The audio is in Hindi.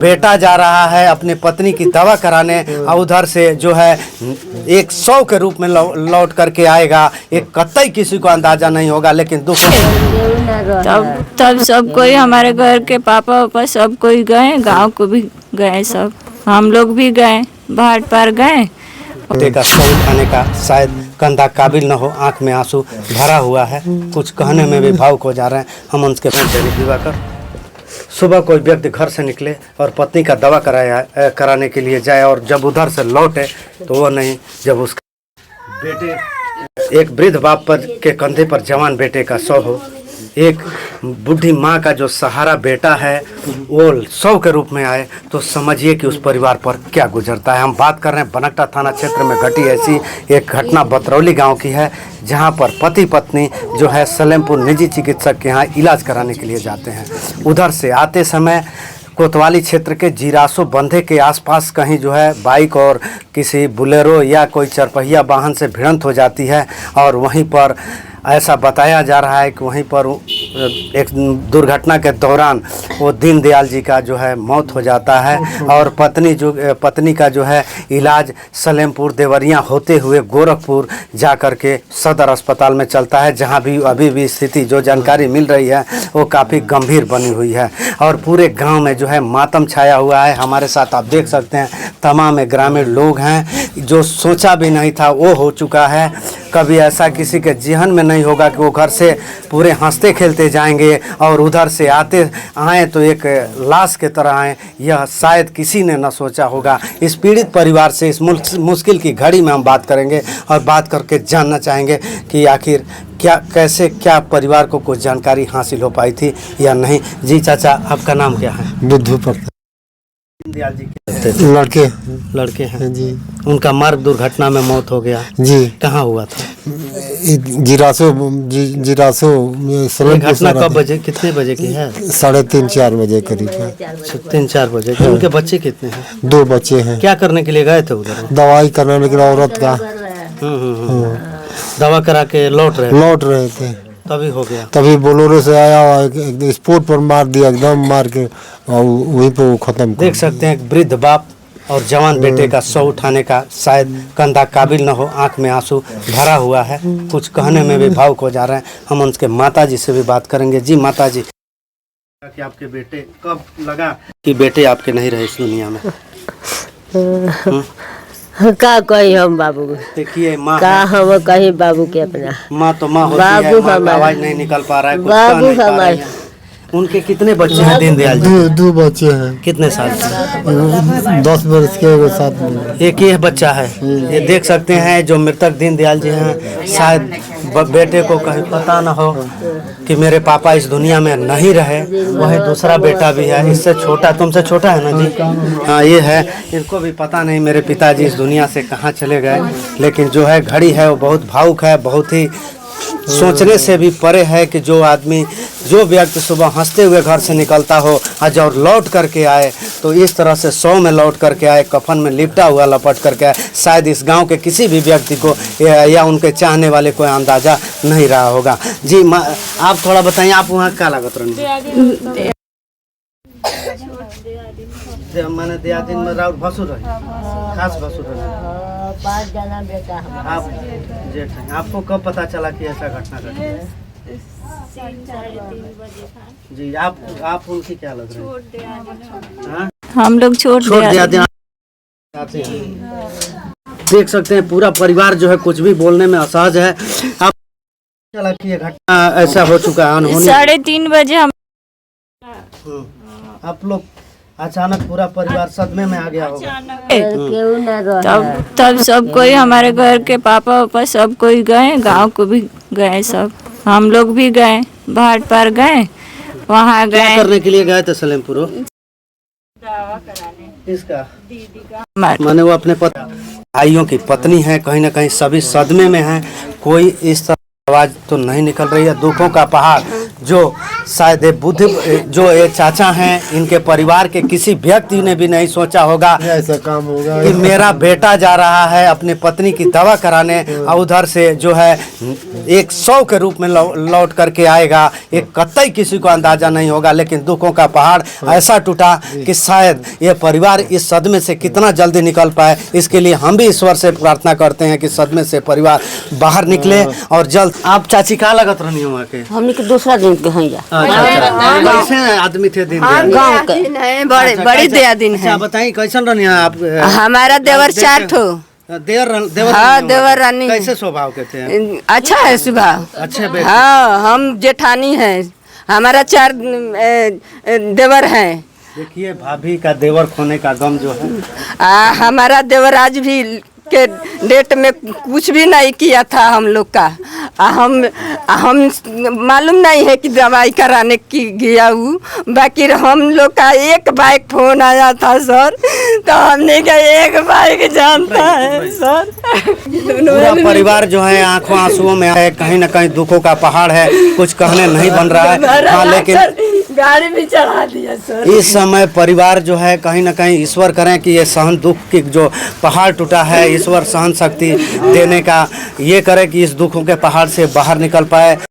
बेटा जा रहा है अपनी पत्नी की दवा कराने और उधर से जो है एक 100 के रूप में लौट करके आएगा। एक कतई किसी को अंदाजा नहीं होगा, लेकिन दुख तब सब कोई हमारे घर के पापा वापा सब कोई गए, गांव को भी गए, सब हम लोग भी गए, बाहर पार गए। बेटे का सौ उठाने का शायद कंधा काबिल न हो, आंख में आंसू भरा हुआ है, कुछ कहने में भी भावुक हो जा रहे हैं। हम उनके दिवाकर सुबह कोई व्यक्ति घर से निकले और पत्नी का दवा कराने के लिए जाए और जब उधर से लौटे तो वो नहीं, जब उसका बेटे एक वृद्ध बाप पर के कंधे पर जवान बेटे का शव हो, एक बूढ़ी माँ का जो सहारा बेटा है वो 100 के रूप में आए, तो समझिए कि उस परिवार पर क्या गुजरता है। हम बात कर रहे हैं बनकटा थाना क्षेत्र में घटी ऐसी एक घटना बतरौली गांव की है, जहां पर पति पत्नी जो है सलेमपुर निजी चिकित्सक के यहाँ इलाज कराने के लिए जाते हैं। उधर से आते समय कोतवाली क्षेत्र के जीरासो बंधे के आसपास कहीं जो है बाइक और किसी बुलेरो या कोई चरपहिया वाहन से भिड़ंत हो जाती है और वहीं पर ऐसा बताया जा रहा है कि वहीं पर एक दुर्घटना के दौरान वो दीनदयाल जी का जो है मौत हो जाता है और पत्नी का जो है इलाज सलेमपुर देवरिया होते हुए गोरखपुर जा कर के सदर अस्पताल में चलता है, जहां भी अभी भी स्थिति जो जानकारी मिल रही है वो काफ़ी गंभीर बनी हुई है और पूरे गांव में जो है मातम छाया हुआ है। हमारे साथ आप देख सकते हैं तमाम ग्रामीण लोग हैं, जो सोचा भी नहीं था वो हो चुका है। कभी ऐसा किसी के जिहन में नहीं होगा कि वो घर से पूरे हंसते खेलते जाएंगे और उधर से आए तो एक लाश के तरह आए, यह शायद किसी ने न सोचा होगा। इस पीड़ित परिवार से इस मुश्किल की घड़ी में हम बात करेंगे और बात करके जानना चाहेंगे कि आखिर क्या परिवार को कुछ जानकारी हासिल हो पाई थी या नहीं। जी चाचा, आपका नाम क्या है? बुद्धू पड़ता। दीनदयाल जी लड़के हैं जी। उनका मार्ग दुर्घटना में मौत हो गया जी। कहाँ हुआ था? जीरासो घटना कब बजे, कितने बजे की है? 3:30-4 बजे करीब है। 3-4 बजे। उनके बच्चे कितने हैं? 2 बच्चे हैं। क्या करने के लिए गए थे उधर? दवाई कराने के लिए औरत का। दवा करा के लौट रहे थे तभी हो गया। तभी बोलोरो से आया और स्पोर्ट पर मार दिया, एकदम मार के और वहीं पे वो खत्म। देख सकते हैं वृद्ध बाप और जवान बेटे का शव उठाने का शायद कंधा काबिल न हो, आंख में आंसू भरा हुआ है, कुछ कहने में भी भावुक हो जा रहे हैं। हम उनके माताजी से भी बात करेंगे। जी माताजी, कि आपके बेटे कब लगा कि बेटे आपके नहीं रहे इस दुनिया में? का कही हम बाबू, देखिए माँ का हम कहीं बाबू के अपना माँ तो माँ होती है, माँ का आवाज नहीं निकल पा रहा है, कुछ कह नहीं पा रही है। उनके कितने बच्चे हैं दीनदयाल जी? 2 बच्चे हैं। कितने साल के? 10 वर्ष के, 7 वर्ष। एक ही बच्चा है। ये देख सकते हैं जो मृतक दीनदयाल जी हैं, शायद बेटे को कहीं पता न हो कि मेरे पापा इस दुनिया में नहीं रहे। वही दूसरा बेटा भी है, इससे छोटा, तुमसे छोटा है ना जी? हाँ ये है। इनको भी पता नहीं मेरे पिताजी इस दुनिया से कहाँ चले गए, लेकिन जो है घड़ी है वो बहुत भावुक है, बहुत ही सोचने से भी परे है कि जो व्यक्ति सुबह हंसते हुए घर से निकलता हो आज और लौट करके आए तो इस तरह से 100 में लौट करके आए, कफन में लिपटा हुआ लपट करके आए, शायद इस गांव के किसी भी व्यक्ति को या उनके चाहने वाले को अंदाजा नहीं रहा होगा। जी आप थोड़ा बताइए, आप वहाँ क्या लागत रही? मैंने दियादिन में राउत भसुर रही, खास भसुर रही। 5 जना बेटा आप जेठ हैं। आपको कब पता चला कि ऐसा घटना घटी? 3-3 बजे था जी। आप उनकी क्या लग रही है? हम लोग छोड़ दिया। देख सकते हैं पूरा परिवार जो है कुछ भी बोलने में असहज है। आप चला कि ये घटना ऐसा हो चुका है अनहोनी? 3:30 बजे हम आप लोग अचानक पूरा परिवार सदमे में आ गया होगा। केहू न रहे। तब सब कोई हमारे घर के पापा वापा सब कोई गए, गांव को भी गए, सब हम लोग भी गए, बाहर पार गए, वहाँ गए। क्या करने के लिए गए थे सलेमपुर? दवा कराने। इसका दीदी का माने वो अपने भाइयों की पत्नी है, कहीं ना कहीं सभी सदमे में हैं। कोई इस तरह आवाज तो नहीं निकल रही है। दुखों का पहाड़ जो शायद ये बुद्ध जो ये चाचा हैं, इनके परिवार के किसी व्यक्ति ने भी नहीं सोचा होगा ऐसा काम होगा। कि मेरा बेटा जा रहा है अपनी पत्नी की दवा कराने और उधर से जो है एक 100 के रूप में लौट करके आएगा, एक कतई किसी को अंदाजा नहीं होगा। लेकिन दुखों का पहाड़ ऐसा टूटा कि शायद ये परिवार इस सदमे से कितना जल्दी निकल पाए। इसके लिए हम भी ईश्वर से प्रार्थना करते हैं कि सदमे से परिवार बाहर निकले और जल्द। आप चाची कहाँ लगत रहनी वहाँ के? हमने के दूसरा दिन के हैं या कैसे आदमी थे दिन गाँव के बड़े बड़ी दया दिन है। बताइए कैसन रहनी है आप? हमारा देवर 4 ठो। देवर हाँ, देवर रानी। कैसे स्वभाव के थे? अच्छा है स्वभाव। अच्छे बेटे। हाँ, हम जेठानी है, हमारा 4 देवर हैं। देखिए भाभी का देवर खोने का गम जो है। हमारा देवर आज भी के डेट में कुछ भी नहीं किया था हम लोग का। हम मालूम नहीं है कि दवाई कराने की गया हूँ, बाकी हम लोग का एक बाइक फोन आया था सर, तो हमने का एक बाइक जानता है सर। पूरा परिवार जो है आंखों आंसुओं में है, कहीं ना कहीं दुखों का पहाड़ है, कुछ कहने नहीं बन रहा है। हाँ, लेकिन गाड़ी भी चढ़ा दिया सर। इस समय परिवार जो है कहीं ना कहीं ईश्वर करें कि ये सहन दुख की जो पहाड़ टूटा है, ईश्वर सहन शक्ति देने का ये करे कि इस दुखों के पहाड़ से बाहर निकल पाए।